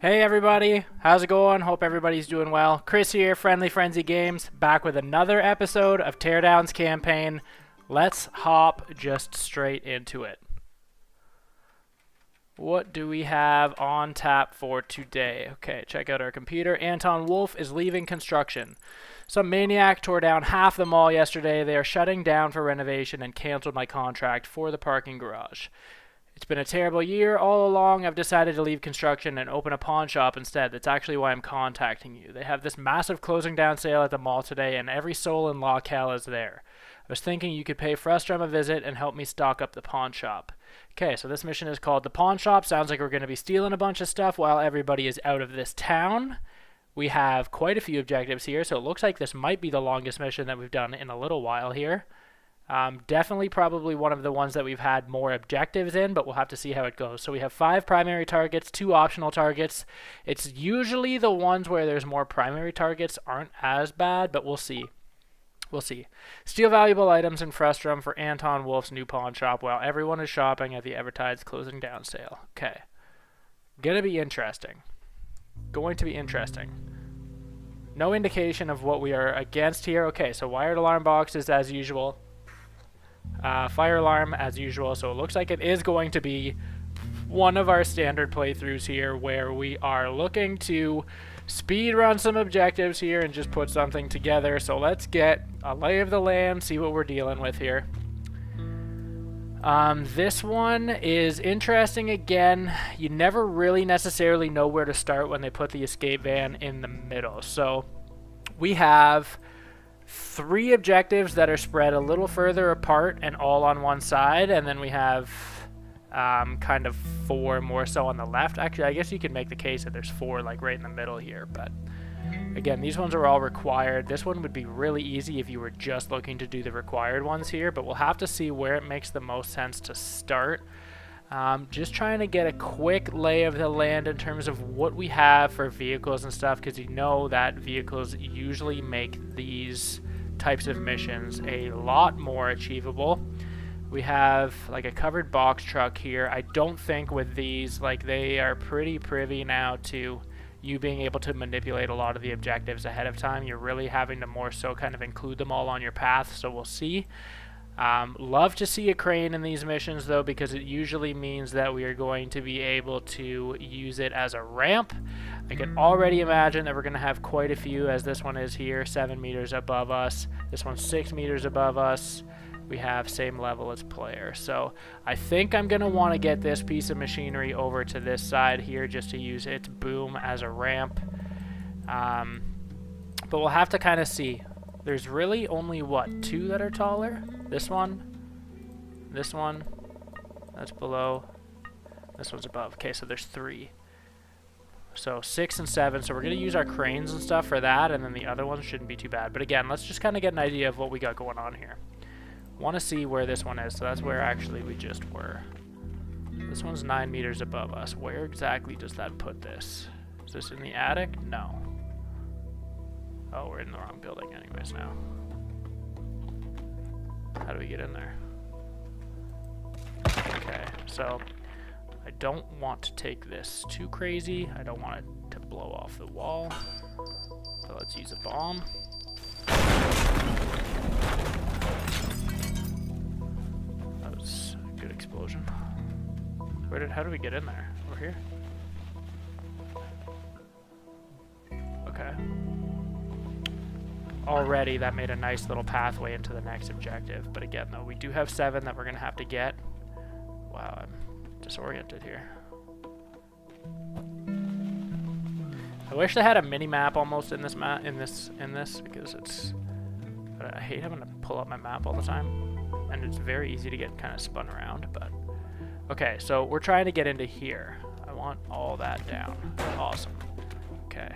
Hey everybody, how's it going? Hope everybody's doing well. Chris here, Friendly Frenzy Games, back with another episode of Teardown's campaign. Let's hop just straight into it. What do we have on tap for today? Okay, check out our computer. Anoton Wolfe is leaving construction. Some maniac tore down half the mall yesterday. They are shutting down for renovation and canceled my contract for the parking garage. It's been a terrible year. All along, I've decided to leave construction and open a pawn shop instead. That's actually why I'm contacting you. They have this massive closing down sale at the mall today, and every soul in Locale is there. I was thinking you could pay Frustrum a visit and help me stock up the pawn shop. Okay, so this mission is called the pawn shop. Sounds like we're going to be stealing a bunch of stuff while everybody is out of this town. We have quite a few objectives here, so it looks like this might be the longest mission that we've done in a little while here. Definitely probably one of the ones that we've had more objectives in, but we'll have to see how it goes. So we have 5 primary targets, 2 optional targets. It's usually the ones where there's more primary targets aren't as bad, but we'll see. We'll see. Steal valuable items in Frustrum for Anoton Wolfe's new pawn shop while everyone is shopping at the Evertide's closing down sale. Okay. Gonna be interesting. Going to be interesting. No indication of what we are against here. Okay, so wired alarm boxes as usual. Fire alarm as usual, so it looks like it is going to be one of our standard playthroughs here where we are looking to speed run some objectives here and just put something together. So let's get a lay of the land, see what we're dealing with here. This one is interesting again. You never really necessarily know where to start when they put the escape van in the middle. So we have 3 objectives that are spread a little further apart and all on one side, and then we have kind of 4 more so on the left. Actually, I guess you could make the case that there's 4 like right in the middle here, but again, these ones are all required. This one would be really easy if you were just looking to do the required ones here, but we'll have to see where it makes the most sense to start. Just trying to get a quick lay of the land in terms of what we have for vehicles and stuff, because you know that vehicles usually make these types of missions a lot more achievable. We have like a covered box truck here. I don't think with these, like, they are pretty privy now to you being able to manipulate a lot of the objectives ahead of time. You're really having to more so kind of include them all on your path, so we'll see. Love to see a crane in these missions though, because it usually means that we are going to be able to use it as a ramp. I can already imagine that we're going to have quite a few, as this one is here, 7 meters above us. This one's 6 meters above us. We have same level as player. So I think I'm going to want to get this piece of machinery over to this side here just to use its boom as a ramp. But we'll have to kind of see. There's really only, what, 2 that are taller? This one, that's below, this one's above. Okay, so there's 3. So 6 and 7, so we're going to use our cranes and stuff for that, and then the other ones shouldn't be too bad. But again, let's just kind of get an idea of what we got going on here. Want to see where this one is, so that's where actually we just were. This one's 9 meters above us. Where exactly does that put this? Is this in the attic? No. Oh, we're in the wrong building anyways now. How do we get in there? Okay, so I don't want to take this too crazy. I don't want it to blow off the wall. So let's use a bomb. That was a good explosion. How do we get in there? Over here? Okay. Already that made a nice little pathway into the next objective, but again though, we do have 7 that we're gonna have to get. Wow, I'm disoriented here. I wish they had a mini map almost in this because it's, I hate having to pull up my map all the time, and it's very easy to get kind of spun around. But okay, so we're trying to get into here. I want all that down. Awesome. Okay.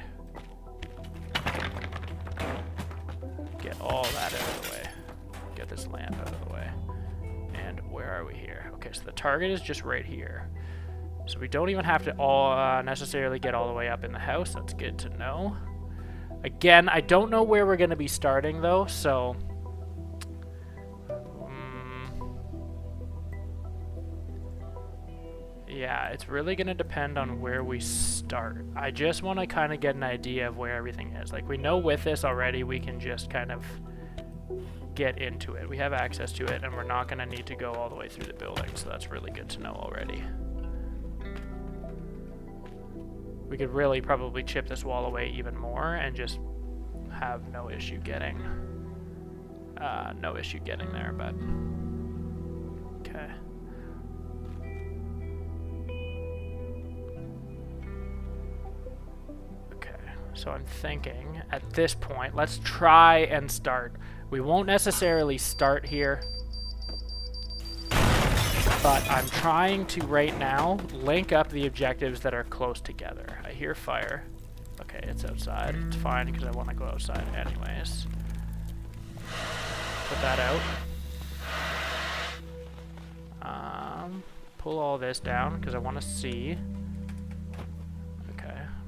Get all that out of the way. Get this land out of the way. And where are we here? Okay, so the target is just right here. So we don't even have to all necessarily get all the way up in the house. That's good to know. Again, I don't know where we're going to be starting though, so Yeah, it's really going to depend on where we start. I just want to kind of get an idea of where everything is. Like, we know with this already, we can just kind of get into it. We have access to it, and we're not going to need to go all the way through the building, so that's really good to know already. We could really probably chip this wall away even more and just have no issue getting there, but okay. So I'm thinking, at this point, let's try and start. We won't necessarily start here, but I'm trying to, right now, link up the objectives that are close together. I hear fire. Okay, it's outside. It's fine, because I want to go outside anyways. Put that out. Pull all this down, because I want to see.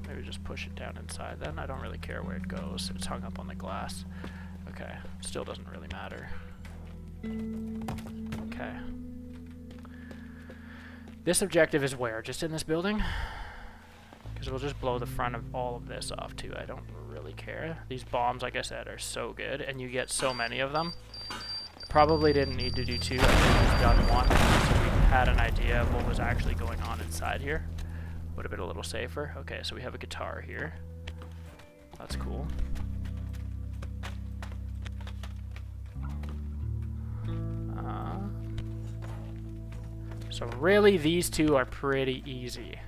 Maybe just push it down inside then. I don't really care where it goes. It's hung up on the glass. Okay, still doesn't really matter. Okay. This objective is where? Just in this building? Because we'll just blow the front of all of this off too. I don't really care. These bombs, like I said, are so good, and you get so many of them. Probably didn't need to do two. I could have just done one, so we had an idea of what was actually going on inside here. Would have been a little safer. Okay, so we have a guitar here. That's cool. So really, these two are pretty easy.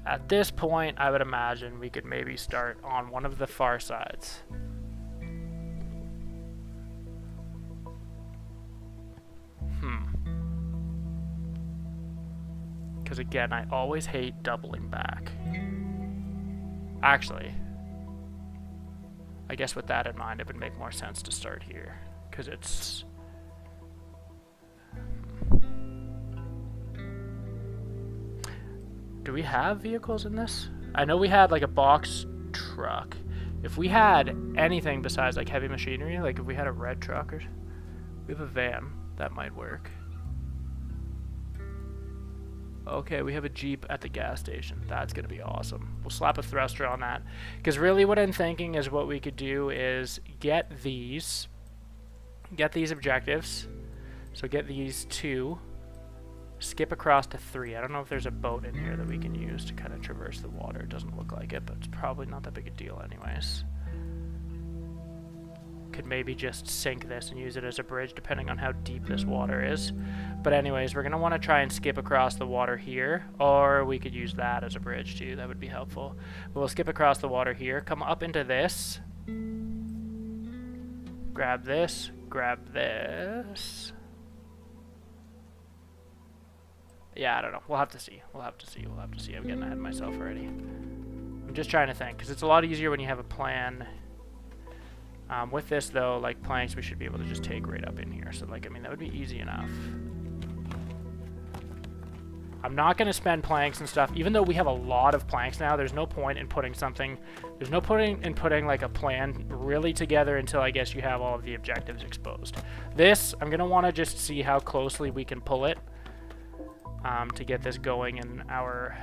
At this point, I would imagine we could maybe start on one of the far sides. Because again, I always hate doubling back. Actually, I guess with that in mind, it would make more sense to start here. Because it's... Do we have vehicles in this? I know we had like a box truck. If we had anything besides like heavy machinery, like if we had a red truck or... We have a van. That might work. Okay, we have a Jeep at the gas station. That's going to be awesome. We'll slap a thruster on that. Because really what I'm thinking is what we could do is get these objectives. So get these two. Skip across to 3. I don't know if there's a boat in here that we can use to kind of traverse the water. It doesn't look like it, but it's probably not that big a deal anyways. Could maybe just sink this and use it as a bridge depending on how deep this water is. But anyways, we're going to want to try and skip across the water here, or we could use that as a bridge too. That would be helpful. But we'll skip across the water here, come up into this, grab this, grab this. Yeah, I don't know. We'll have to see. We'll have to see. We'll have to see. I'm getting ahead of myself already. I'm just trying to think, because it's a lot easier when you have a plan. With this, though, like planks, we should be able to just take right up in here. So, like, I mean, that would be easy enough. I'm not going to spend planks and stuff. Even though we have a lot of planks now, there's no point in putting something... There's no point in putting, like, a plan really together until, I guess, you have all of the objectives exposed. This, I'm going to want to just see how closely we can pull it to get this going in our...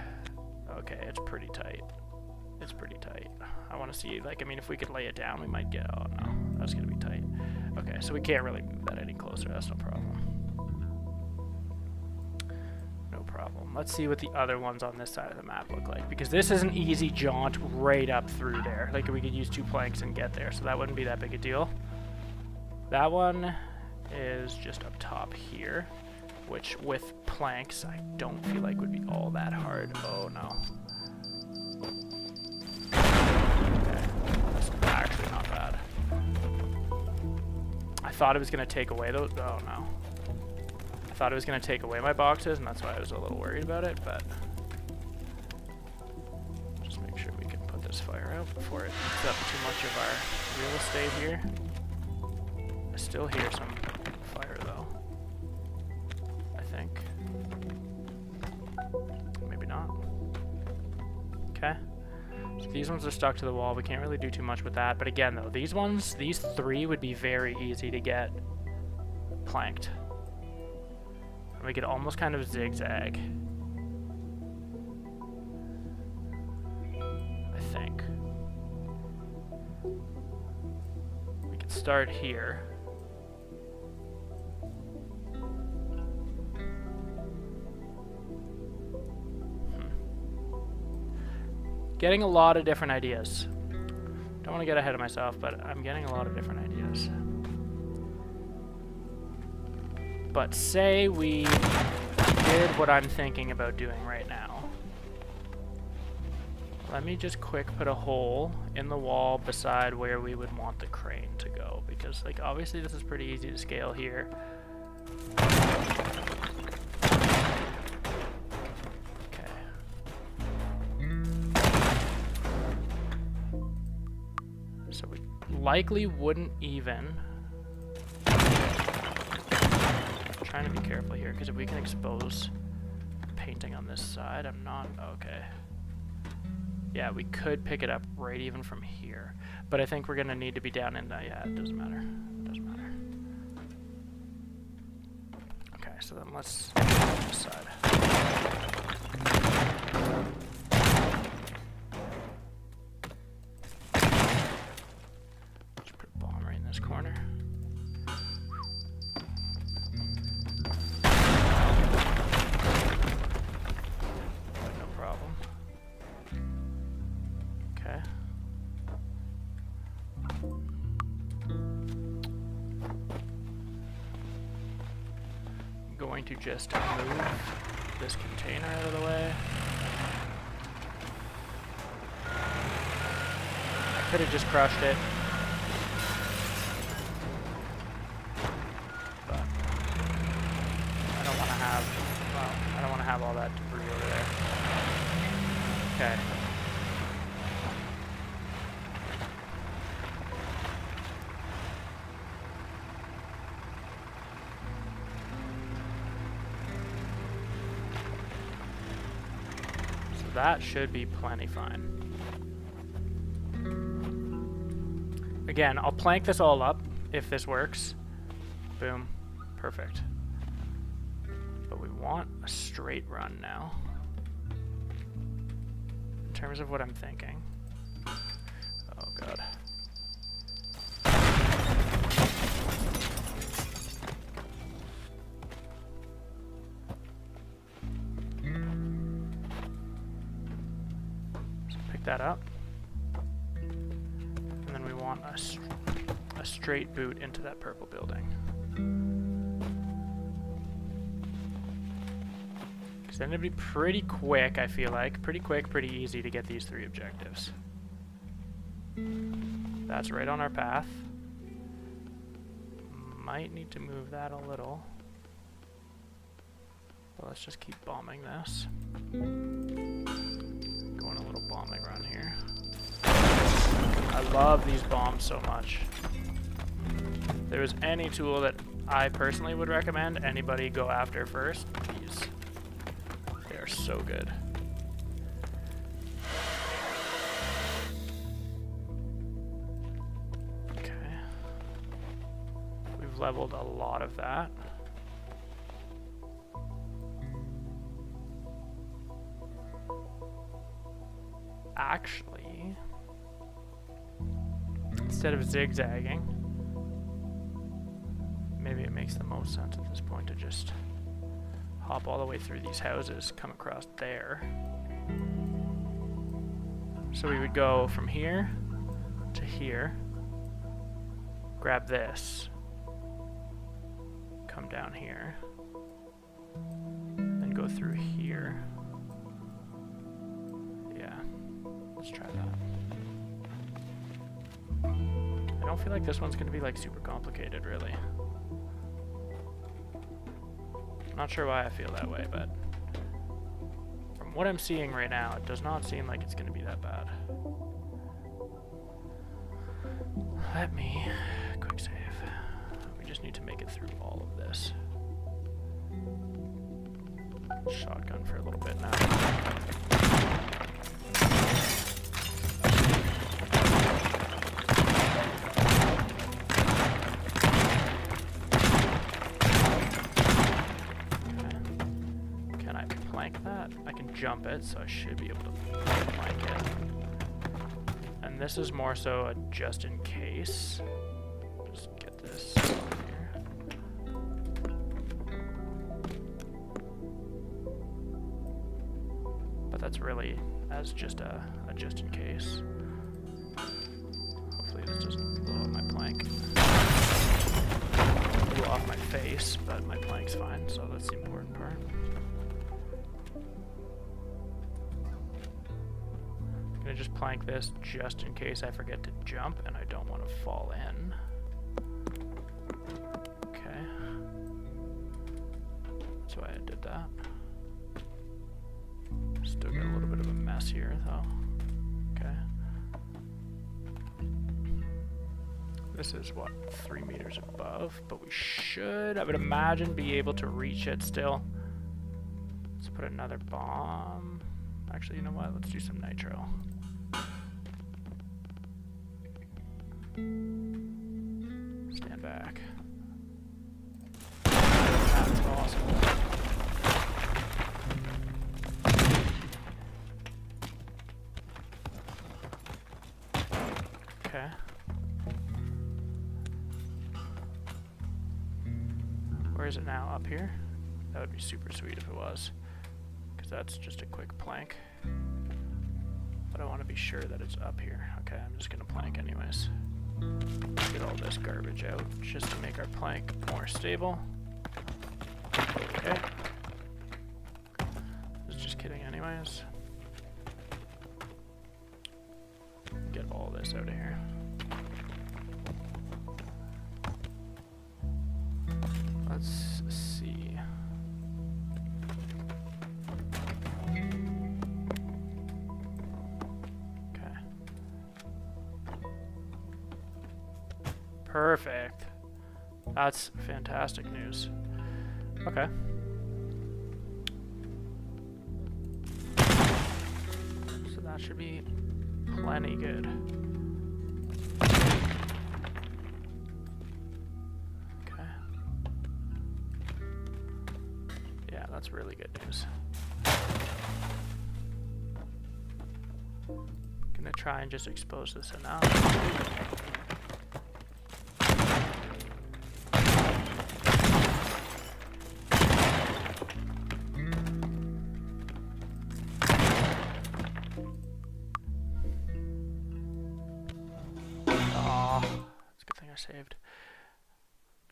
Okay, it's pretty tight. It's pretty tight. I want to see, like, I mean, if we could lay it down, we might get... Oh, no. That's going to be tight. Okay, so we can't really move that any closer. That's no problem. No problem. Let's see what the other ones on this side of the map look like. Because this is an easy jaunt right up through there. Like, we could use 2 planks and get there, so that wouldn't be that big a deal. That one is just up top here, which with planks, I don't feel like would be all that hard. Oh, no. Actually not bad. I thought it was going to take away those. Oh no. I thought it was going to take away my boxes, and that's why I was a little worried about it, but just make sure we can put this fire out before it eats up too much of our real estate here. I still hear some fire though. I think. Maybe not. Okay. So these ones are stuck to the wall. We can't really do too much with that. But again, though, these 3 would be very easy to get planked. And we could almost kind of zigzag. I think. We could start here. Getting a lot of different ideas. Don't want to get ahead of myself, but I'm getting a lot of different ideas. But say we did what I'm thinking about doing right now. Let me just quick put a hole in the wall beside where we would want the crane to go, because like obviously this is pretty easy to scale here. So we likely wouldn't even. I'm trying to be careful here, because if we can expose painting on this side, I'm not okay. Yeah, we could pick it up right even from here, but I think we're gonna need to be down in that. Yeah, it doesn't matter. It doesn't matter. Okay, so then let's go on this side. This corner. No problem. Okay. I'm going to just move this container out of the way. I could have just crushed it. I don't want to have all that debris over there. Okay. So that should be plenty fine. Again, I'll plank this all up if this works. Boom. Perfect. But we want a straight run now. In terms of what I'm thinking. Oh god. So pick that up. And then we want a straight boot into that purple building. Then it'd be pretty quick, I feel like. Pretty quick, pretty easy to get these 3 objectives. That's right on our path. Might need to move that a little. But let's just keep bombing this. Going a little bombing run here. I love these bombs so much. If there was any tool that I personally would recommend anybody go after first, these. They're so good. Okay. We've leveled a lot of that. Actually, instead of zigzagging, maybe it makes the most sense at this point to just hop all the way through these houses, come across there. So we would go from here to here, grab this, come down here, then go through here. Yeah, let's try that. I don't feel like this one's gonna be like super complicated, really. Not sure why I feel that way, but from what I'm seeing right now, it does not seem like it's going to be that bad. Let me quick save. We just need to make it through all of this. Shotgun for a little bit now. Okay. jump it, so I should be able to plank it. And this is more so a just in case. Just get this on here. But that's really as just a just in case. Hopefully this doesn't blow up my plank. Blew off my face, but my plank's fine, so that's the important part. I'm gonna just plank this just in case I forget to jump and I don't want to fall in. Okay. That's why I did that. Still got a little bit of a mess here though. Okay. This is what, 3 meters above, but we should, I would imagine, be able to reach it still. Let's put another bomb. Actually, you know what? Let's do some nitro. Stand back. That's awesome. Okay. Where is it now? Up here? That would be super sweet if it was, because that's just a quick plank. But I want to be sure that it's up here. Okay, I'm just going to plank anyways. Get all this garbage out just to make our plank more stable. Okay. Just kidding anyways. Get all this out of here. Let's see. Okay. Perfect. That's fantastic news. Okay. So that should be plenty good. That's really good news. Gonna try and just expose this enough. Oh, it's a good thing I saved.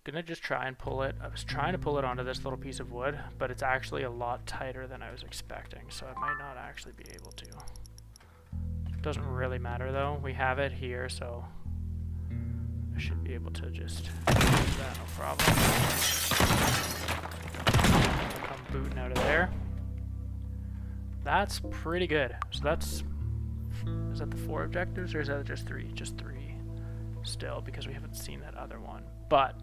Gonna just try and pull it. I was trying to pull it onto this little piece of wood, but it's actually a lot tighter than I was expecting, so I might not actually be able to. Doesn't really matter though. We have it here, so I should be able to just use that, no problem. Come booting out of there. That's pretty good. So that's, is that the 4 objectives or is that just 3? Just 3 still, because we haven't seen that other one. But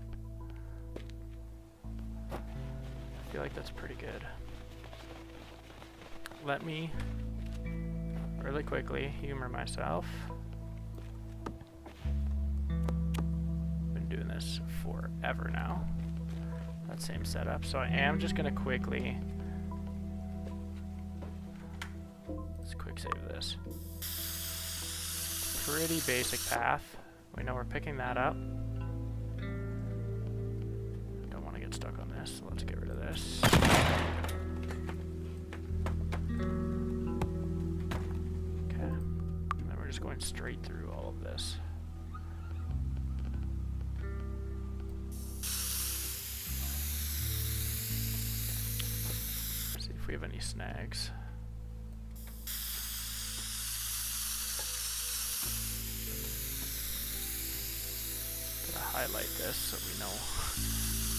I feel like that's pretty good. Let me really quickly humor myself. Been doing this forever now. That same setup. So I am just gonna quickly, let's quick save this. Pretty basic path. We know we're picking that up. Don't want to get stuck on this, so let's get rid of this. Okay. And then we're just going straight through all of this. See if we have any snags. Highlight this so we know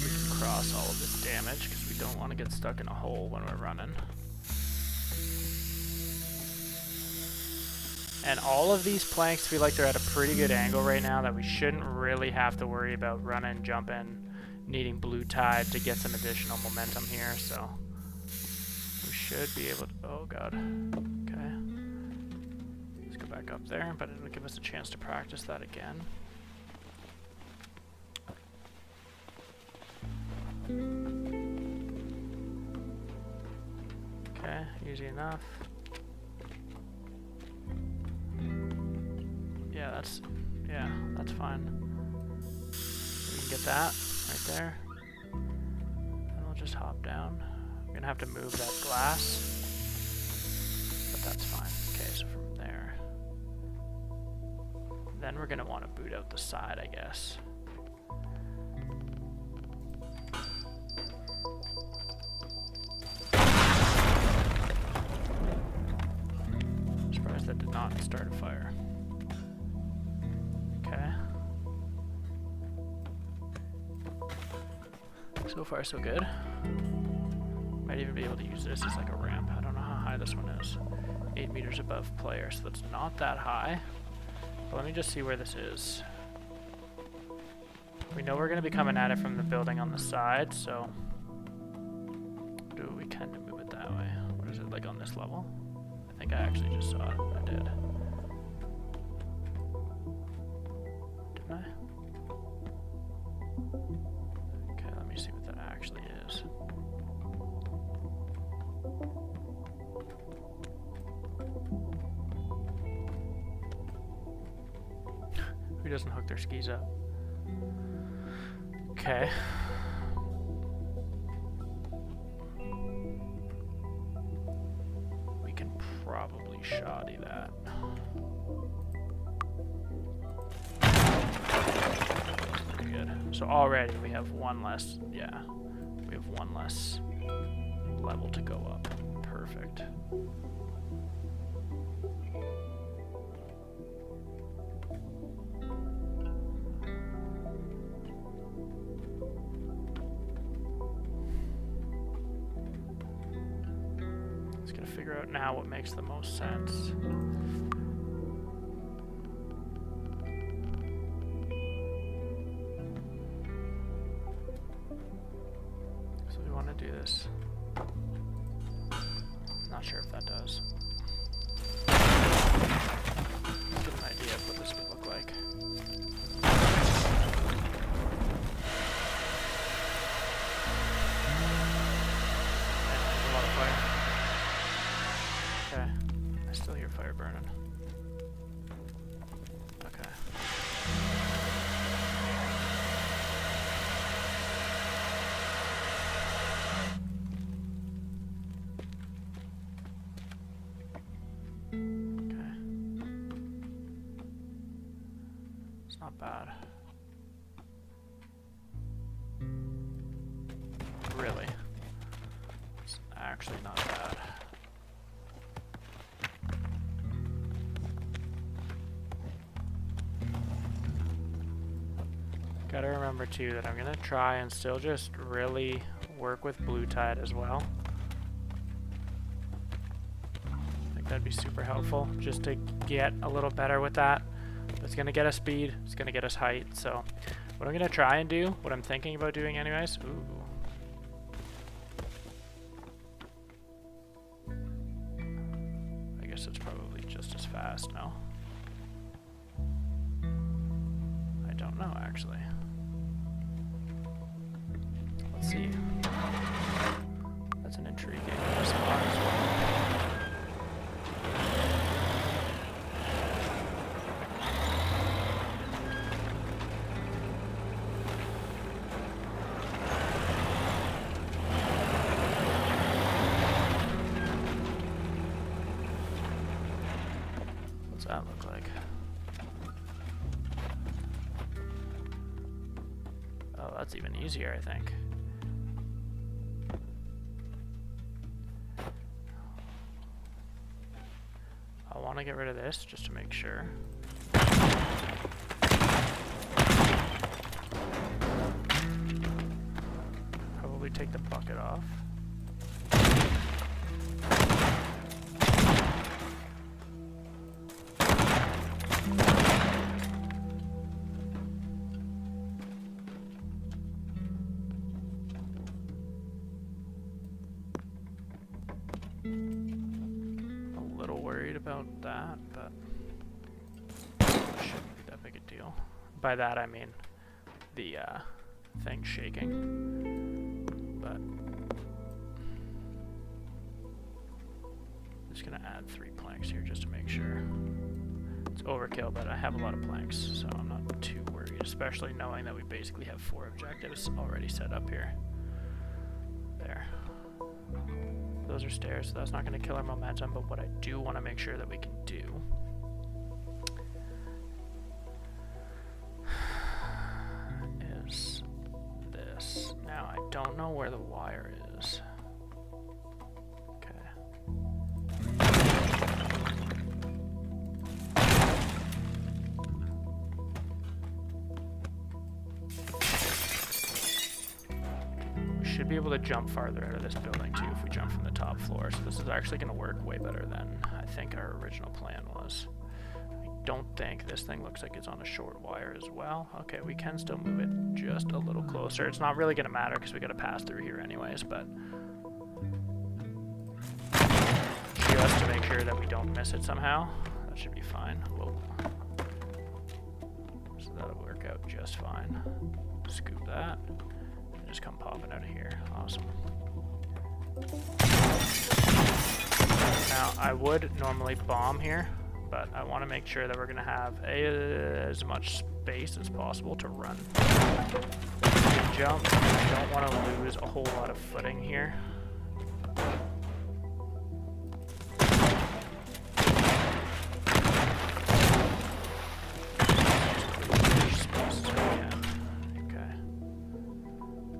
we can cross all of this damage, because we don't want to get stuck in a hole when we're running. And all of these planks feel like they're at a pretty good angle right now, that we shouldn't really have to worry about running, jumping, needing blue tide to get some additional momentum here, so we should be able to, oh god, okay. Let's go back up there, but it'll give us a chance to practice that again. Okay. Okay, easy enough. Yeah, that's fine. We can get that right there. And we'll just hop down. We're gonna have to move that glass, but that's fine. Okay, so from there. Then we're gonna want to boot out the side, I guess. Surprised that did not start a fire. Okay. So far, so good. Might even be able to use this as like a ramp. I don't know how high this one is. 8 meters above player, so that's not that high. But let me just see where this is. We know we're going to be coming at it from the building on the side, so we kind of move it that way. What is it, like on this level? I think I actually just saw it. I did. Didn't I? Okay, let me see what that actually is. Who doesn't hook their skis up? Okay. We can probably shoddy that. Pretty good. So already we have one less, yeah. We have one less level to go up. Perfect. Figure out now what makes the most sense. So we want to do this. Not sure if that does. Let's get an idea of what this would look like. There's a lot of fire. Okay, I still hear fire burning. Okay. Okay. It's not bad. Really. It's actually not bad. Gotta remember too that I'm gonna try and still just really work with blue tide as well. I think that'd be super helpful just to get a little better with that. It's gonna get us speed, it's gonna get us height. So what I'm gonna try and do, what I'm thinking about doing anyways, I guess it's probably just as fast, no? I don't know actually. Let's see. That's an intriguing spot as well. What's that look like? Oh, that's even easier, I think. I want to get rid of this just to make sure. Probably take the bucket off. About that, but it shouldn't be that big a deal. By that I mean the thing shaking. But gonna add 3 planks here just to make sure. It's overkill, but I have a lot of planks, so I'm not too worried, especially knowing that we basically have 4 objectives already set up here. There. Those are stairs, so that's not going to kill our momentum, but what I do want to make sure that we can do is this. Now, I don't know where the wire is. Should be able to jump farther out of this building too if we jump from the top floor, so this is actually going to work way better than I think our original plan was. I don't think this thing looks like it's on a short wire as well. Okay, we can still move it just a little closer. It's not really going to matter because we got to pass through here anyways, but just to make sure that we don't miss it somehow, that should be fine. Whoa. So that'll work out just fine. Scoop that. Just come popping out of here. Awesome. Now, I would normally bomb here, but I want to make sure that we're going to have as much space as possible to run. Jump. I don't want to lose a whole lot of footing here.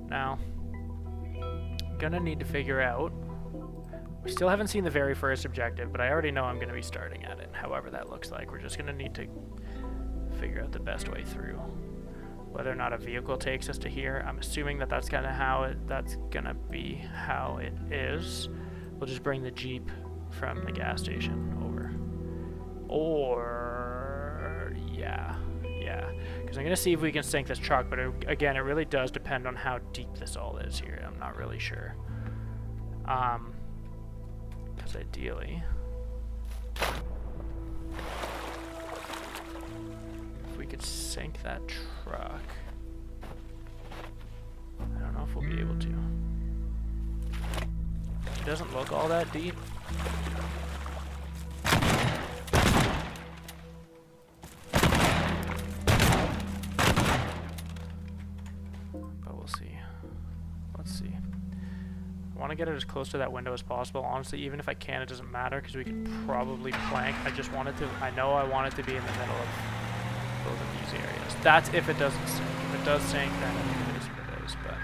Now, I'm gonna need to figure out, we still haven't seen the very first objective, but I already know I'm gonna be starting at it, however that looks like. We're just gonna need to figure out the best way through. Whether or not a vehicle takes us to here, I'm assuming that that's gonna be how it is. We'll just bring the Jeep from the gas station over. Or, yeah. Because I'm going to see if we can sink this truck, but again, it really does depend on how deep this all is here. I'm not really sure. Because ideally, if we could sink that truck, I don't know if we'll be able to. It doesn't look all that deep. I want to get it as close to that window as possible. Honestly, even if I can, it doesn't matter because we could probably plank. I just want it to, I know I want it to be in the middle of both of these areas. That's if it doesn't sink. If it does sink, then it is what it is, but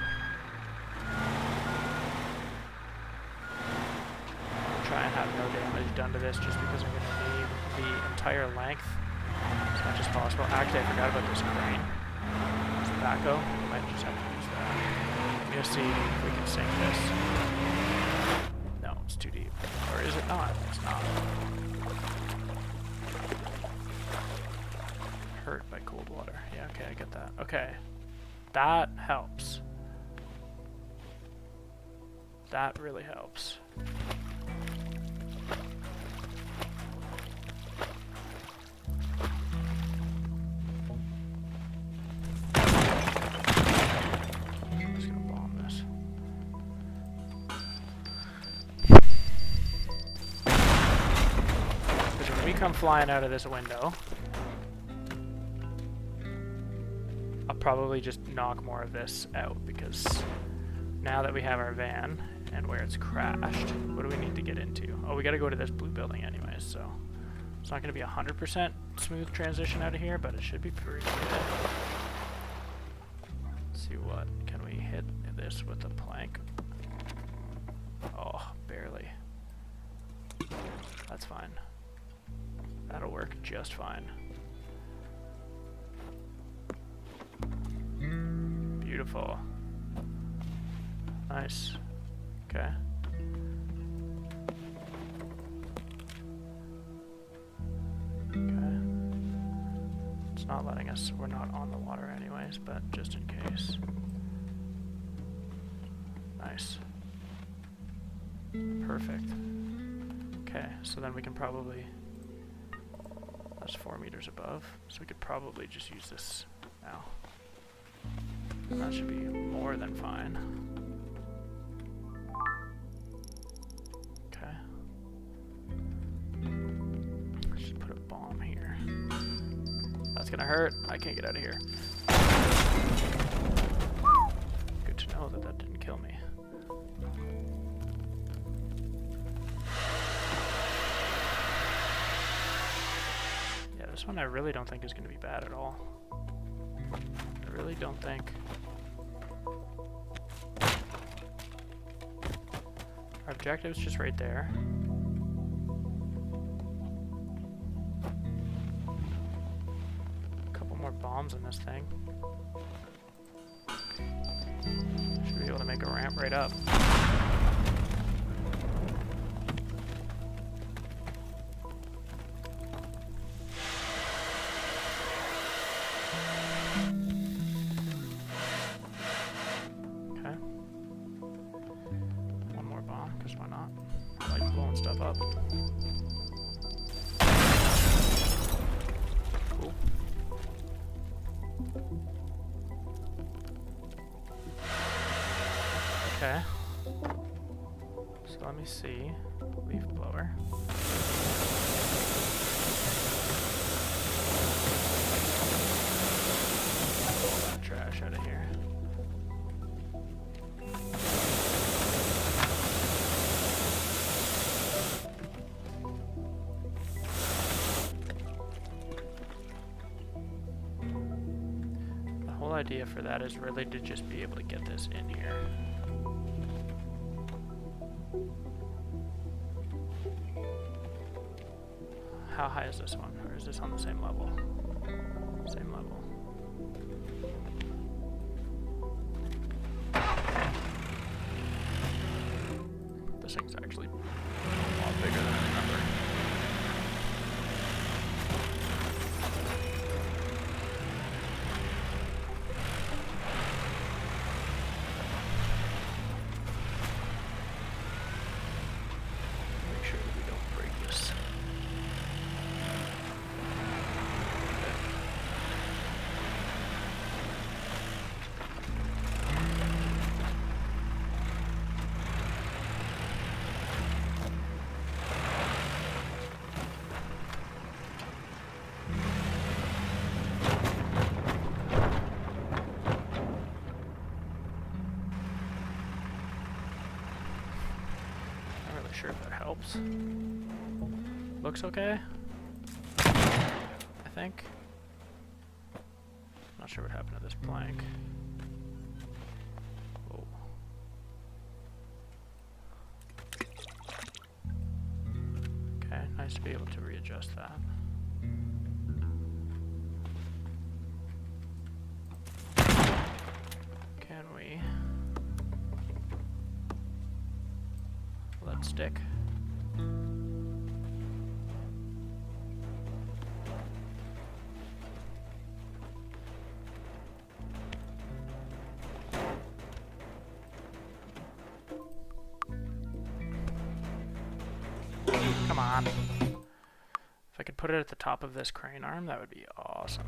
I'll try and have no damage done to this just because I'm going to need the entire length as much as possible. Actually, I forgot about this crane. This backhoe. I might just have to use that. I'm going to see if we can sink this. No, it's too deep. Or is it not? It's not. Hurt by cold water. Yeah, okay, I get that. Okay. That helps. That really helps. Come flying out of this window, I'll probably just knock more of this out because now that we have our van and where it's crashed, what do we need to get into? Oh, we got to go to this blue building anyways, so it's not going to be 100% smooth transition out of here, but it should be pretty good. Let's see, what can we hit this with a plank? Oh, barely. That's fine. That'll work just fine. Beautiful. Nice. Okay. Okay. It's not letting us, we're not on the water anyways, but just in case. Nice. Perfect. Okay, so then we can probably, that's 4 meters above, so we could probably just use this now. And that should be more than fine. Okay. gonna hurt. I can't get out of here. Good to know that that didn't kill me. Yeah, this one I really don't think is gonna be bad at all. I really don't think. Our objective's just right there. More bombs in this thing. Should be able to make a ramp right up. Okay. One more bomb, because why not? I like blowing stuff up. Cool. Okay, so let me see. Leaf blower. Pull that trash out of here. The whole idea for that is really to just be able to get this in here. How high is this one? Or is this on the same level? Same level. This thing's actually a lot bigger than I remember. Make sure that we don't break this. Sure if that helps. Looks okay, I think. Not sure what happened to this plank. Oh. Okay, nice to be able to readjust that. Can we let stick? Come on. If I could put it at the top of this crane arm, that would be awesome.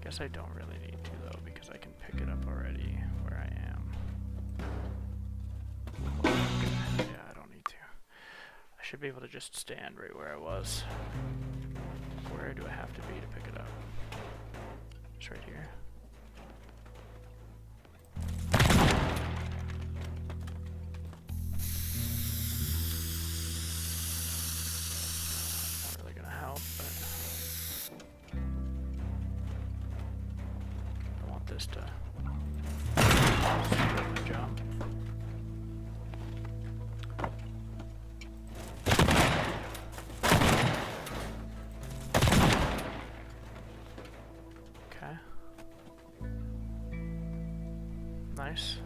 Guess I don't really need to though, because I can pick it up already where I am. Yeah, I don't need to. I should be able to just stand right where I was. Where do I have to be to pick it up? Just right here. Not really gonna help, but I want this to do my job. Nice.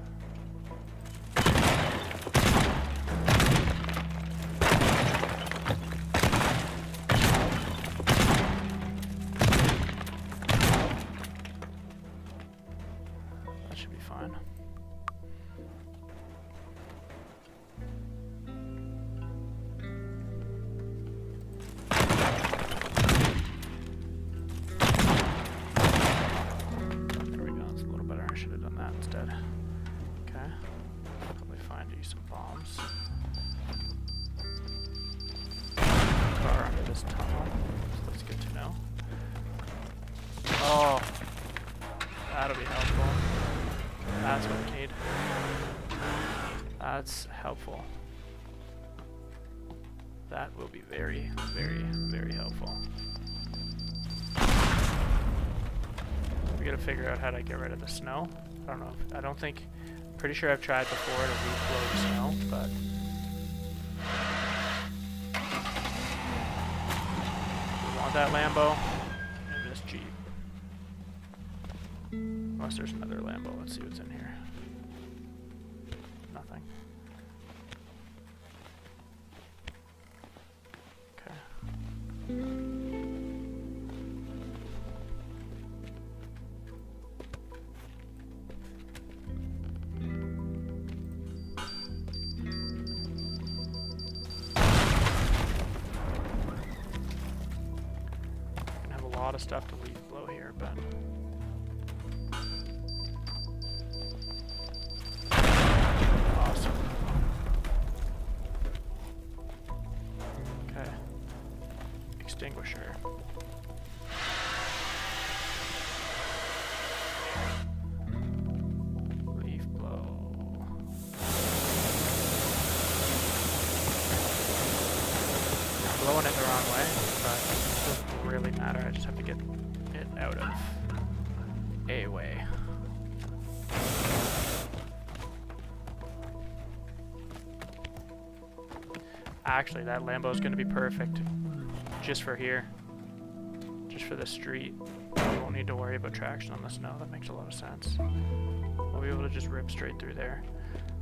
That should be fine. Oh, that'll be helpful. That's what we need. That's helpful. That will be very, very, very helpful. We gotta figure out how to get rid of the snow. I don't know. I don't think. Pretty sure I've tried before to leaf blow the snow, but. We want that Lambo and this Jeep. Unless there's another Lambo. Let's see what's in here. Nothing. Okay. Gonna have a lot of stuff to leaf blow here, but. Awesome. Okay. Extinguisher. Leaf blow. I'm blowing it the wrong way, but it doesn't really matter. I just have to get it out of a way. Actually, that Lambo is going to be perfect just for here. Just for the street. We won't need to worry about traction on the snow. That makes a lot of sense. We'll be able to just rip straight through there.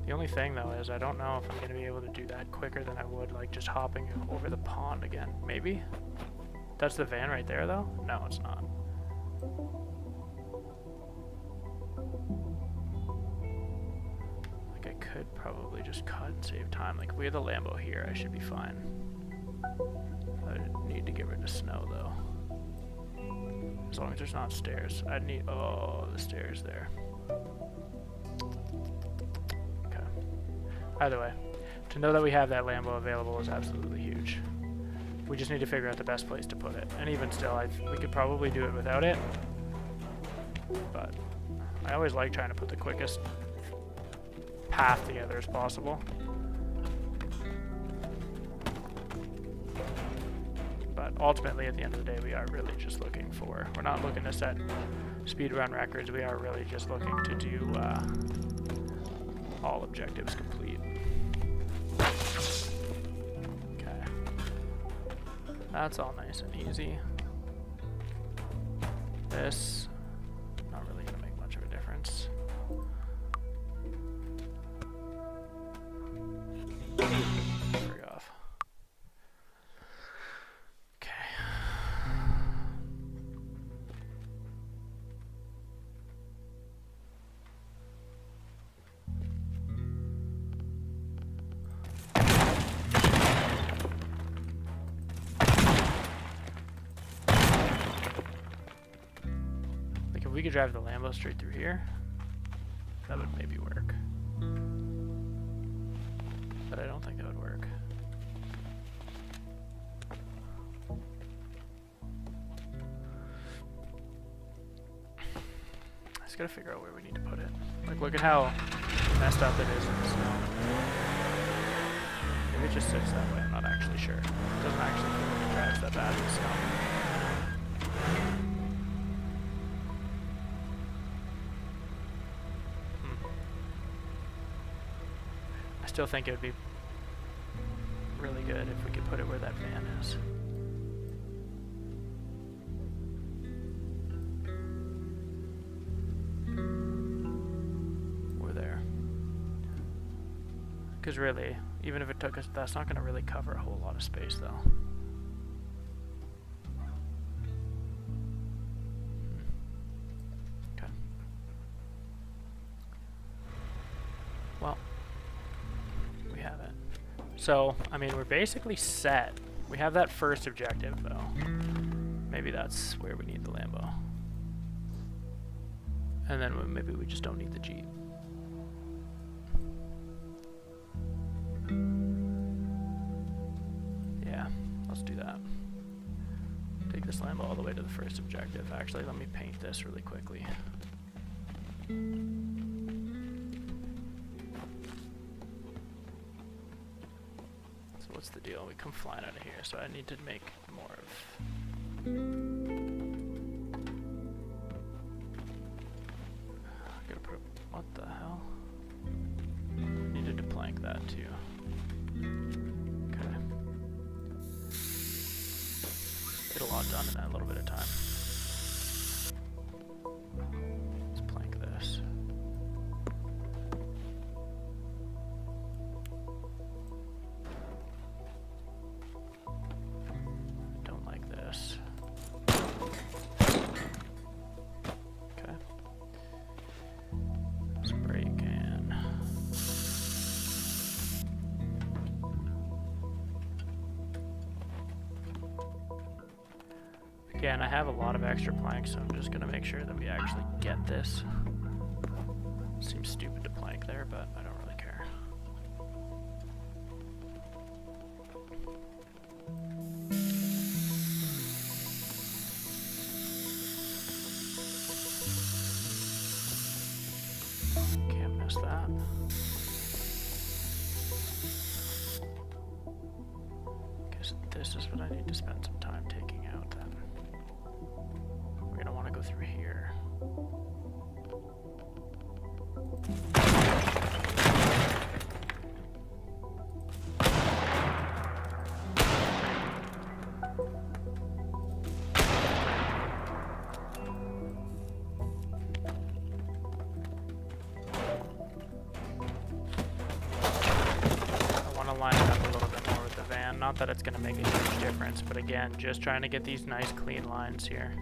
The only thing, though, is I don't know if I'm going to be able to do that quicker than I would, like, just hopping over the pond again. Maybe? That's the van right there, though? No, it's not. I could probably just cut and save time. Like, if we had the Lambo here, I should be fine. I need to get rid of snow, though. As long as there's not stairs. I'd need... Oh, the stairs there. Okay. Either way, to know that we have that Lambo available is absolutely huge. We just need to figure out the best place to put it. And even still, we could probably do it without it. But I always like trying to put the quickest path together as possible. But ultimately, at the end of the day, we are really just looking for, we're not looking to set speedrun records, we are really just looking to do all objectives complete. Okay. That's all nice and easy. This, not really going to make much of a difference. Frig off. Okay. Like, if we could drive the Lambo straight through here, that would maybe work. But I don't think that would work. I just gotta figure out where we need to put it. Like, look at how messed up it is in the snow. Maybe it just sits that way, I'm not actually sure. It doesn't actually feel like it drives that bad in the snow. I still think it would be really good if we could put it where that van is. Or there. Because really, even if it took us, that's not going to really cover a whole lot of space though. Okay. Well. So, I mean, we're basically set. We have that first objective, though. Maybe that's where we need the Lambo. And then maybe we just don't need the Jeep. Yeah, let's do that. take this Lambo all the way to the first objective. Actually, let me paint this really quickly. So what's the deal? We come flying out of here, so I need to make more of... I gotta put... What the hell? Needed to plank that too. Okay. Get a lot done in that little bit of time. Let's plank this. Don't like this. Okay. Spray can. Again, I have a lot of extra planks, so I'm just going to make sure that we actually get this. Seems stupid to plank there, but I don't really care. Can't miss that. Guess this is what I need to spend some time taking out then. We're gonna want to go through here. I want to line it up a little bit more with the van. Not that it's going to make a huge difference, but again, just trying to get these nice clean lines here.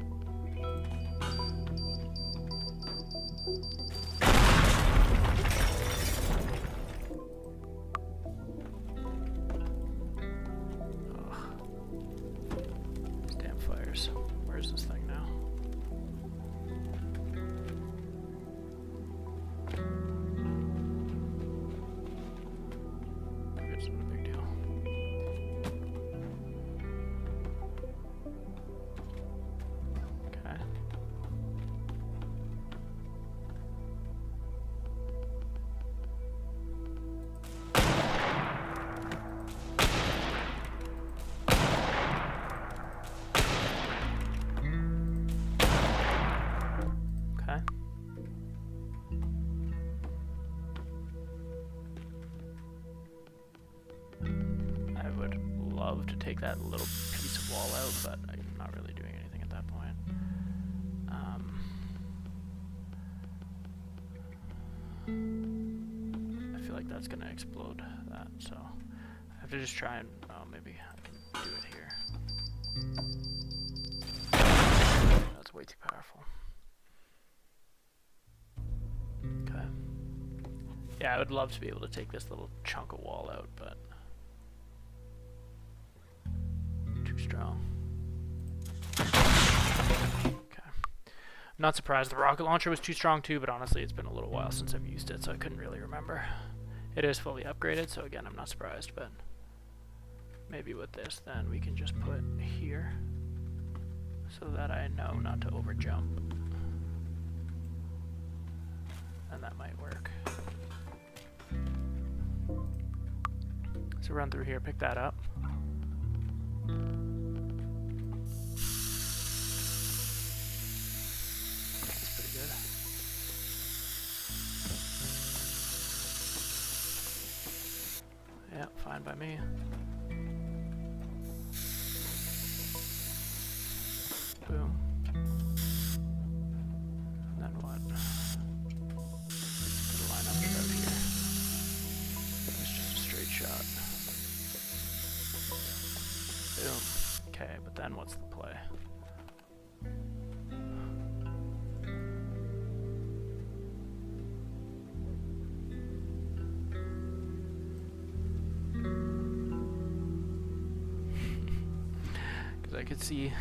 Where's this thing now? It's not a big deal. Okay. I would love to take that little piece of wall out, but I'm not really doing anything at that point. I feel like that's gonna explode that, so I have to just try and, oh, maybe I can do it here. That's way too powerful. Okay. Yeah, I would love to be able to take this little chunk of wall out, but too strong. Okay. I'm not surprised. The rocket launcher was too strong too, but honestly it's been a little while since I've used it, so I couldn't really remember. It is fully upgraded, so again, I'm not surprised, but maybe with this then we can just put here so that I know not to over jump. And that might work. So run through here, pick that up. That's pretty good. Yeah, fine by me. Boom. And then what? Gonna line up about here. That's just a straight shot. Boom. Okay, but then what's the play? Because I could see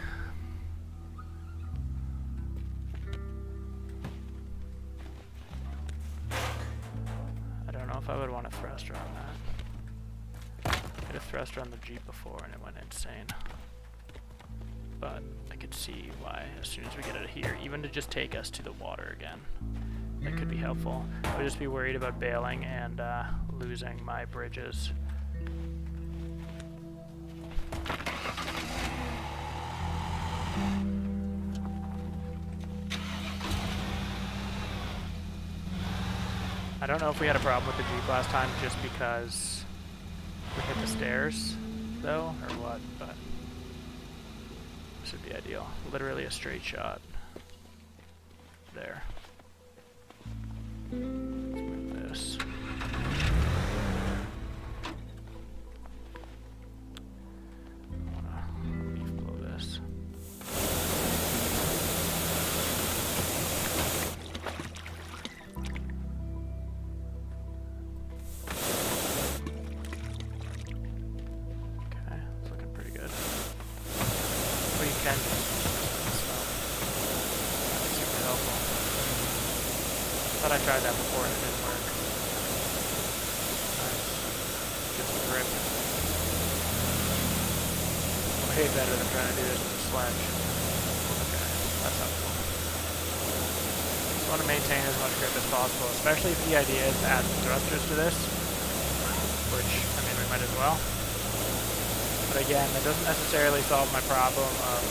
I would want a thruster on that. I had a thruster on the Jeep before and it went insane. But could see why as soon as we get it here, even to just take us to the water again. That could be helpful. I would just be worried about bailing and losing my bridges. I don't know if we had a problem with the Jeep last time just because we hit the stairs, though, or what, but this would be ideal. Literally a straight shot. There. Let's move this. I wanna leaf blow this. Okay, it's looking pretty good. We can super helpful. Thought I tried that before and it didn't work. Nice. Get some grip. Way better than trying to do this with a sledge. Okay, that's helpful. Just want to maintain as much grip as possible, especially if the idea is to add some thrusters to this, which, I mean, we might as well. But again, that doesn't necessarily solve my problem of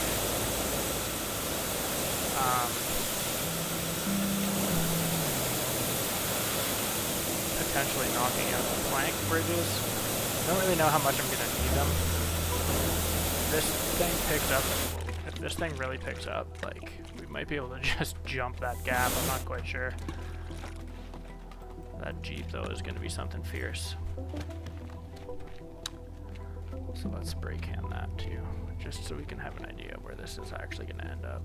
potentially knocking out the flank bridges. I don't really know how much I'm going to need them. If this thing picks up, if this thing really picks up, like, we might be able to just jump that gap. I'm not quite sure. That Jeep, though, is going to be something fierce. So let's spray can that too, just so we can have an idea of where this is actually going to end up.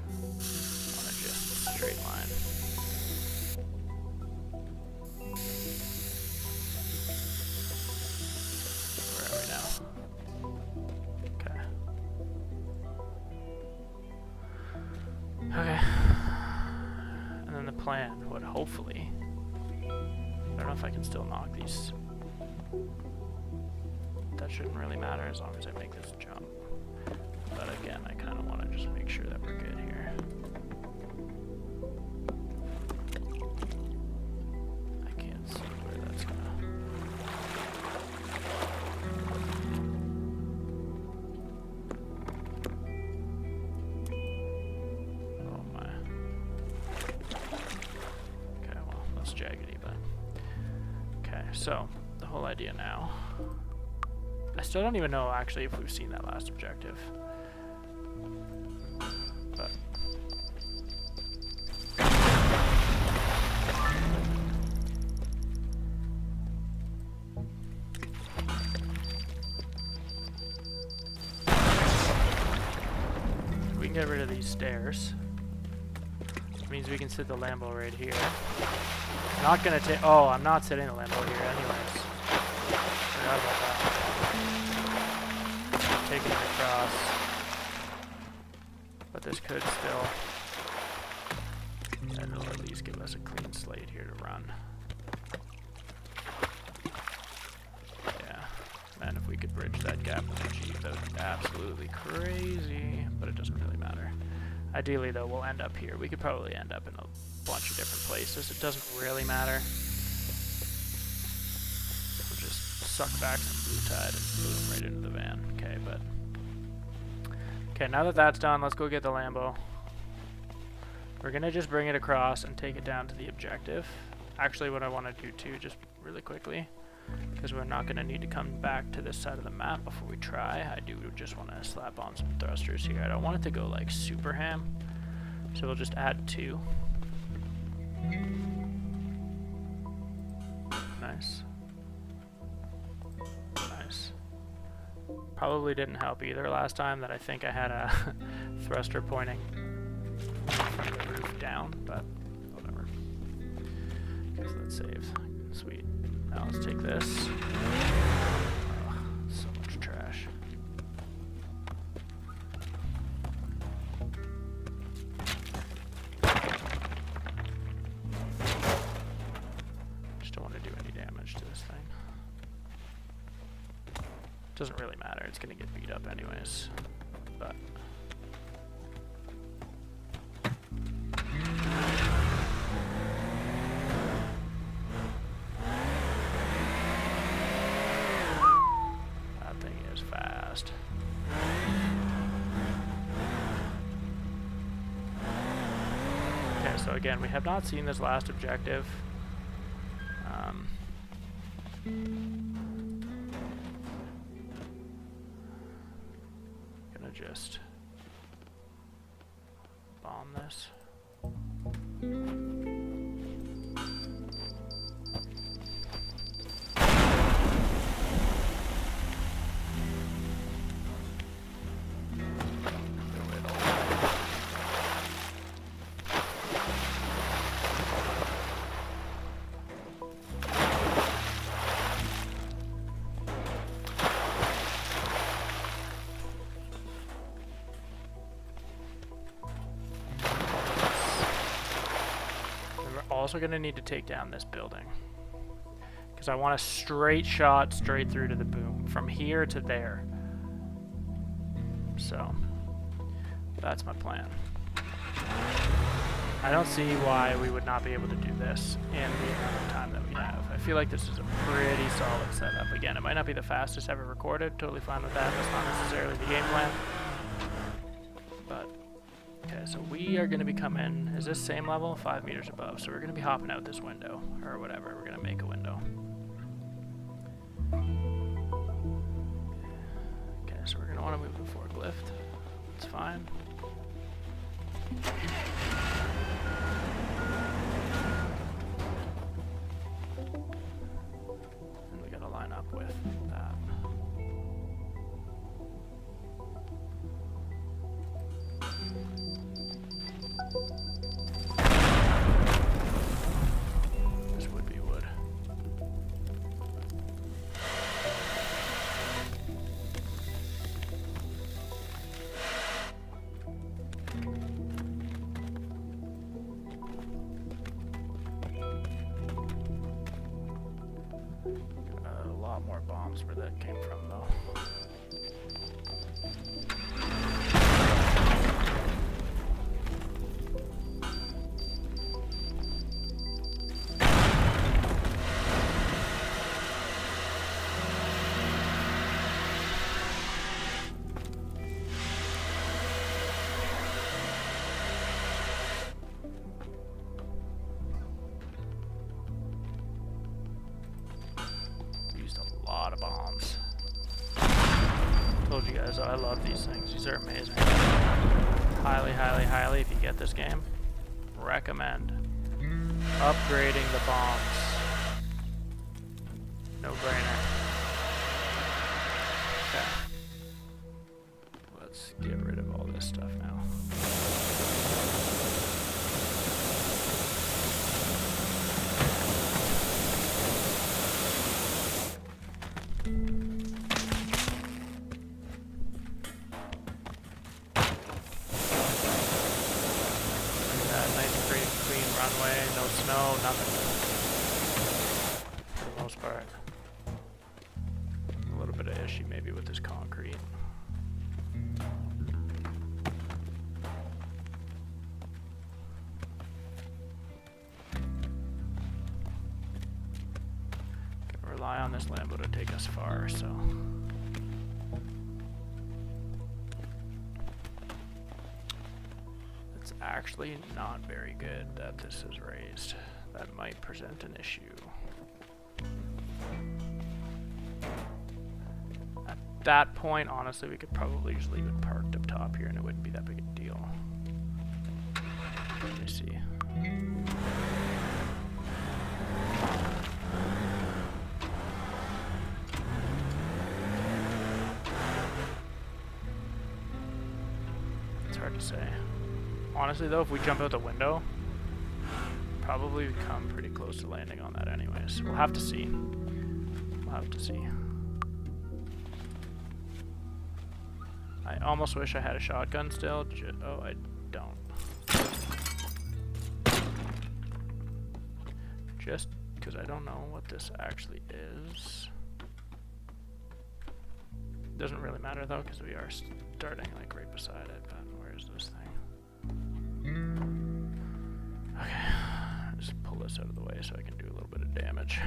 On a just straight line. Where are we now? Okay. Okay. And then the plan would hopefully, I don't know if I can still knock these. That shouldn't really matter as long as I make this jump. But again, I kind of want to just make sure that we're good here. I can't see where that's gonna... Oh my. Okay, well, that's jaggedy, but... Okay, so, the whole idea now... I still don't even know actually if we've seen that last objective. But we can get rid of these stairs. Which means we can sit the Lambo right here. Not gonna take. Oh, I'm not sitting the Lambo here anyways. Forgot about that. Taking it across, but this could still, it'll at least give us a clean slate here to run. Yeah, man, if we could bridge that gap with the Jeep, that would be absolutely crazy, but it doesn't really matter. Ideally, though, we'll end up here. We could probably end up in a bunch of different places. It doesn't really matter. We'll just suck back some blue tide and boom, right into the van. Okay, but... Okay, now that that's done, let's go get the Lambo. We're gonna just bring it across and take it down to the objective. Actually, what I want to do too, just really quickly, because we're not gonna need to come back to this side of the map before we try. I do just want to slap on some thrusters here. I don't want it to go like super ham, so we'll just add 2. Nice. Nice. Probably didn't help either last time that I think I had a thruster pointing from the roof down, but whatever. Okay, so that's saved. Sweet. Now let's take this. Oh, so much trash. Just don't want to do any damage to this thing. Doesn't really matter, it's gonna get beat up anyways, but So again, we have not seen this last objective. Gonna just bomb this. Also going to need to take down this building because I want a straight shot straight through to the boom from here to there. So that's my plan. I don't see why we would not be able to do this in the amount of time that we have. I feel like this is a pretty solid setup. Again, it might not be the fastest ever recorded. Totally fine with that. That's not necessarily the game plan. But okay, so we are going to be coming, is this same level? 5 meters above. So we're going to be hopping out this window, or whatever. We're going to make a window. Okay, so we're going to want to move the forklift. It's fine. And we got to line up with that. This would be wood. A lot more bombs where that came from, though. Lot of bombs. Told you guys, I love these things. These are amazing. Highly, highly, highly, if you get this game, recommend upgrading the bombs. No brainer. Okay. Let's get rid of all this stuff now. Runway, no snow, nothing. For the most part. A little bit of issue maybe with this concrete. Can rely on this Lambo to take us far, so. Actually not very good that this is raised. That might present an issue. At that point, honestly, we could probably just leave it parked up top here and it wouldn't be that big a deal. Let me see. It's hard to say. Honestly though, if we jump out the window, probably come pretty close to landing on that anyways. We'll have to see. We'll have to see. I almost wish I had a shotgun still. Oh, I don't. Just because I don't know what this actually is. Doesn't really matter though, because we are starting like right beside it, but where is this thing? Okay, just pull this out of the way so I can do a little bit of damage.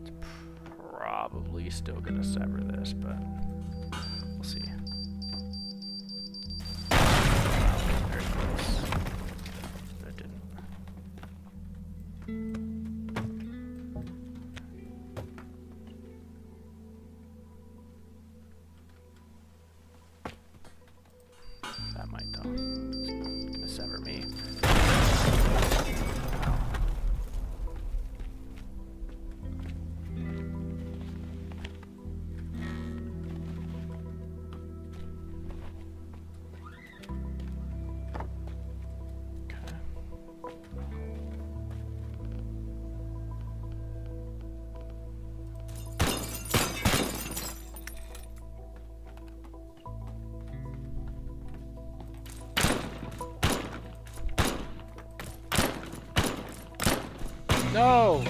It's probably still gonna sever this, but we'll see. Wow, very close. No!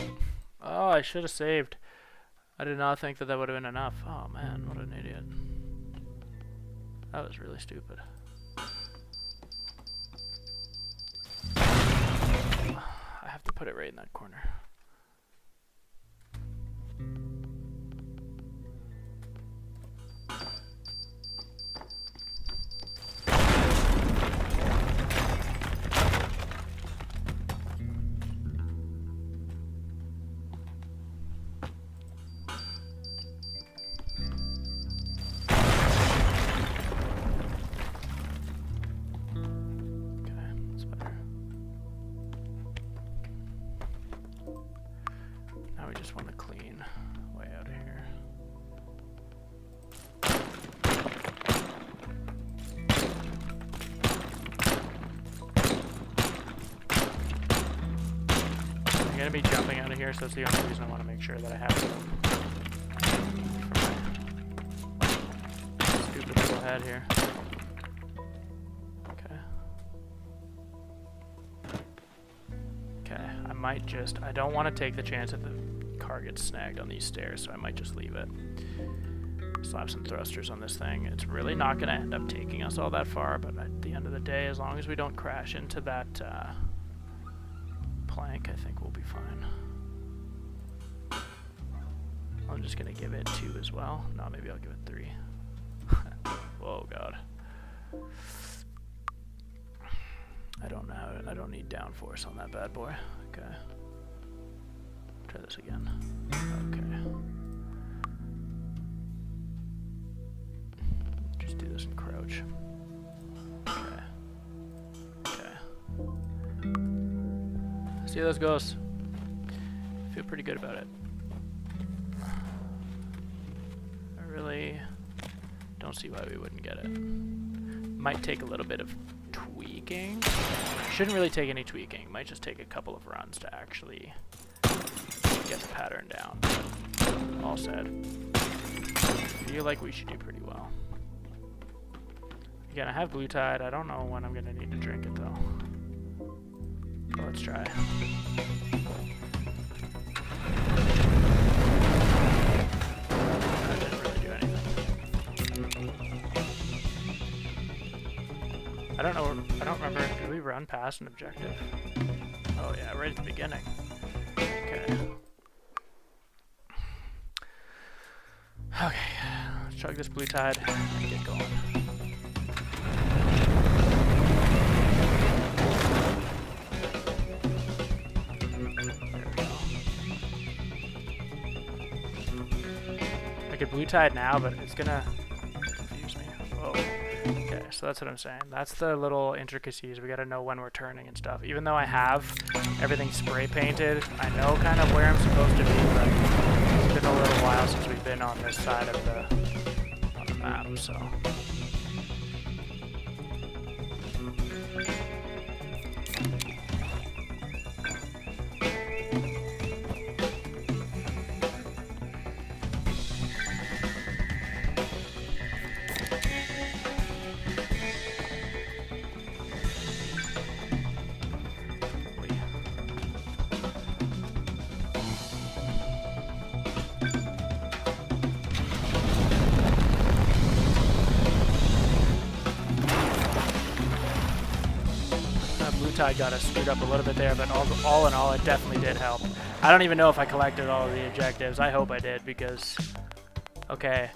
Oh, I should have saved. I did not think that that would have been enough. Oh man, what an idiot. That was really stupid. I have to put it right in that corner. Now we just want to clean way out of here. I'm going to be jumping out of here, so that's the only reason I want to make sure that I have some for my stupid little head here. I might just, I don't want to take the chance that the car gets snagged on these stairs, so I might just leave it. Slap some thrusters on this thing. It's really not going to end up taking us all that far, but at the end of the day, as long as we don't crash into that plank, I think we'll be fine. I'm just going to give it 2 as well. No, maybe I'll give it 3. Whoa, God. I don't need downforce on that bad boy. Okay. Try this again. Okay. Just do this in crouch. Okay. Okay. See how this goes. Feel pretty good about it. I really don't see why we wouldn't get it. Might take a little bit of tweaking. Shouldn't really take any tweaking. Might just take a couple of runs to actually get the pattern down. All said, feel like we should do pretty well. Again, I have blue tide. I don't know when I'm gonna need to drink it though. But let's try. That didn't really do anything. I don't know, I don't remember, did we run past an objective? Oh yeah, right at the beginning. Okay. Okay, let's chug this blue tide and get going. There we go. I could blue tide now, but it's gonna confuse me. Whoa. Okay, so that's what I'm saying. That's the little intricacies. We gotta know when we're turning and stuff. Even though I have everything spray painted, I know kind of where I'm supposed to be, but it's been a little while since we've been on this side of the map, so. Tide got us screwed up a little bit there, but all in all, it definitely did help. I don't even know if I collected all of the objectives. I hope I did, because, okay,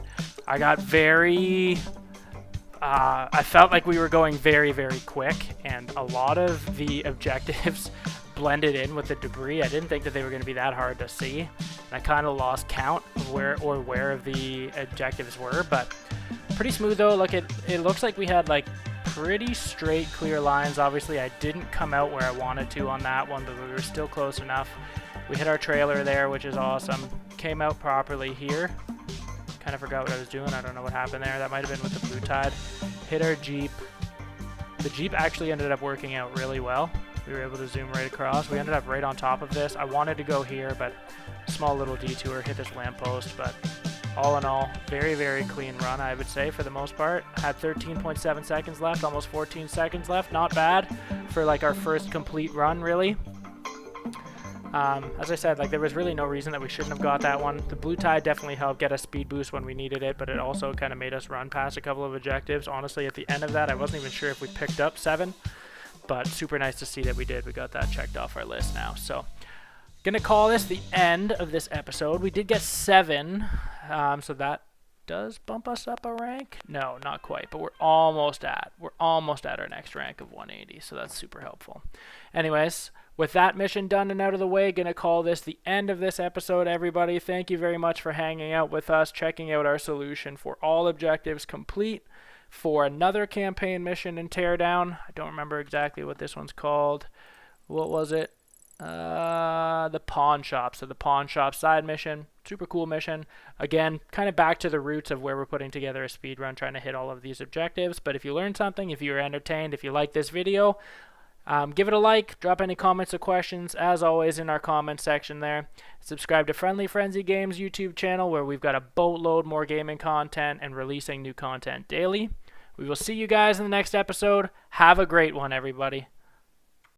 I got very, I felt like we were going very, very quick, and a lot of the objectives blended in with the debris. I didn't think that they were going to be that hard to see, and I kind of lost count of where the objectives were, but pretty smooth though. Look, it looks like we had like pretty straight, clear lines. Obviously, I didn't come out where I wanted to on that one, but we were still close enough. We hit our trailer there, which is awesome. Came out properly here. Kind of forgot what I was doing. I don't know what happened there. That might have been with the blue tide. Hit our Jeep. The Jeep actually ended up working out really well. We were able to zoom right across. We ended up right on top of this. I wanted to go here, but small little detour, hit this lamppost, but all in all, very, very clean run, I would say, for the most part. Had 13.7 seconds left, almost 14 seconds left. Not bad for like our first complete run, really. As I said, like there was really no reason that we shouldn't have got that one. The blue tie definitely helped get us speed boost when we needed it, but it also kind of made us run past a couple of objectives. Honestly, at the end of that, I wasn't even sure if we picked up 7, but super nice to see that we did. We got that checked off our list now. So gonna call this the end of this episode. We did get 7, so that does bump us up a rank. No, not quite, but we're almost at our next rank of 180, so that's super helpful. Anyways, with that mission done and out of the way, gonna call this the end of this episode, everybody. Thank you very much for hanging out with us, checking out our solution for all objectives complete for another campaign mission in Teardown. I don't remember exactly what this one's called. What was it? The pawn shop. So the pawn shop side mission, super cool mission. Again, kind of back to the roots of where we're putting together a speed run, trying to hit all of these objectives. But if you learned something, if you were entertained, if you like this video, give it a like, drop any comments or questions, as always, in our comment section there. Subscribe to Friendly Frenzy Games YouTube channel, where we've got a boatload more gaming content and releasing new content daily. We will see you guys in the next episode. Have a great one, everybody.